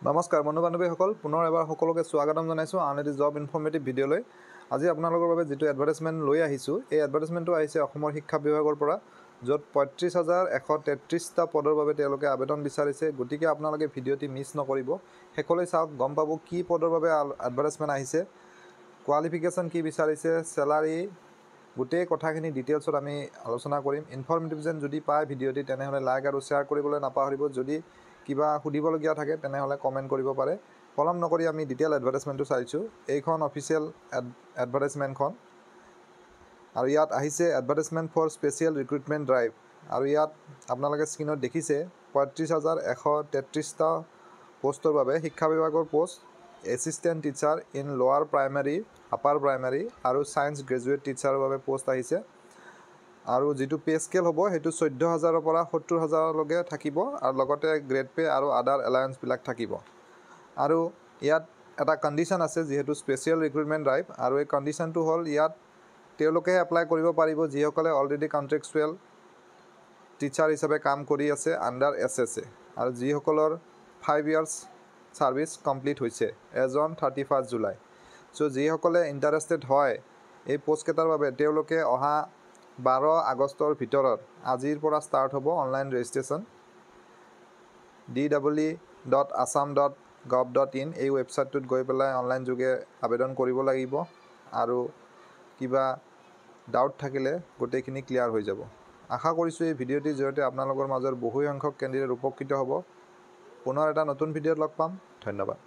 নমস্কাৰ বন্ধু বান্ধৱীসকল পুনৰ এবাৰ সকলোকে স্বাগতম জনাইছোঁ আন এটি জব ইনফৰ্মেটিভ ভিডিঅ'লৈ। আজি আপোনালোকৰ বাবে যিটো এডভাৰটাইজমেণ্ট লৈ আহিছোঁ এই এডভাৰটাইজমেণ্টটো আহিছে অসমৰ শিক্ষা বিভাগৰ পৰা, য'ত ৩৫,১৩৩টা পদৰ বাবে তেওঁলোকে আবেদন বিচাৰিছে। গতিকে আপোনালোকে ভিডিঅ'টি মিছ নকৰিব, শেষলৈ চাওক, গম পাব কি পদৰ বাবে এডভাৰটাইজমেণ্ট আহিছে, কোৱালিফিকেশ্যন কি বিচাৰিছে, চেলাৰী, গোটেই কথাখিনি ডিটেইলছত আমি আলোচনা কৰিম। ইনফৰ্মেটিভ যেন যদি পায় ভিডিঅ'টি তেনেহ'লে লাইক আৰু শ্বেয়াৰ কৰিবলৈ নাপাহৰিব। যদি কিবা সুধিবলগীয়া থাকে তেনেহ'লে কমেণ্ট কৰিব পাৰে। পলম নকৰি আমি ডিটেইল এডভাৰটাইজমেণ্টটো চাইছোঁ। এইখন অফিচিয়েল এডভাৰটাইজমেণ্টখন, আৰু ইয়াত আহিছে advertisement for special recruitment drive. আৰু ইয়াত আপোনালোকে স্ক্ৰীণত দেখিছে ৩৫,১৩৩টা পষ্টৰ বাবে শিক্ষা বিভাগৰ পষ্ট, এছিষ্টেণ্ট টিচাৰ ইন লোৱাৰ প্ৰাইমাৰী, আপাৰ প্ৰাইমাৰী আৰু ছায়েন্স গ্ৰেজুৱেট টিচাৰৰ বাবে পষ্ট আহিছে। আৰু যিটো পে স্কেল হ'ব সেইটো ১৪,০০০ৰ পৰা ৭০,০০০লৈকে থাকিব, আৰু লগতে গ্ৰেড পে আৰু আদাৰ এলায়েন্সবিলাক থাকিব। আৰু ইয়াত এটা কণ্ডিশ্যন আছে, যিহেতু স্পেচিয়েল ৰিক্ৰুটমেণ্ট ড্ৰাইভ, আৰু এই কণ্ডিশ্যনটো হ'ল ইয়াত তেওঁলোকেহে এপ্লাই কৰিব পাৰিব যিসকলে অলৰেডি কণ্ট্ৰেকচুৱেল টিচাৰ হিচাপে কাম কৰি আছে আণ্ডাৰ SSA, আৰু যিসকলৰ 5 ইয়াৰ্ছ ছাৰ্ভিচ কমপ্লিট হৈছে এজ অন 31 জুলাই। চ' যিসকলে ইণ্টাৰেষ্টেড হয় এই পষ্টকেইটাৰ বাবে তেওঁলোকে অহা 12 আগষ্টৰ ভিতৰত, আজিৰ পৰা ষ্টাৰ্ট হ'ব অনলাইন ৰেজিষ্ট্ৰেশ্যন। www.assam.gov.in এই ৱেবছাইটটোত গৈ পেলাই অনলাইন যোগে আবেদন কৰিব লাগিব, আৰু কিবা ডাউট থাকিলে গোটেইখিনি ক্লিয়াৰ হৈ যাব। আশা কৰিছোঁ এই ভিডিঅ'টিৰ জৰিয়তে আপোনালোকৰ মাজৰ বহু সংখ্যক কেণ্ডিডেট উপকৃত হ'ব। পুনৰ এটা নতুন ভিডিঅ'ত লগ পাম। ধন্যবাদ।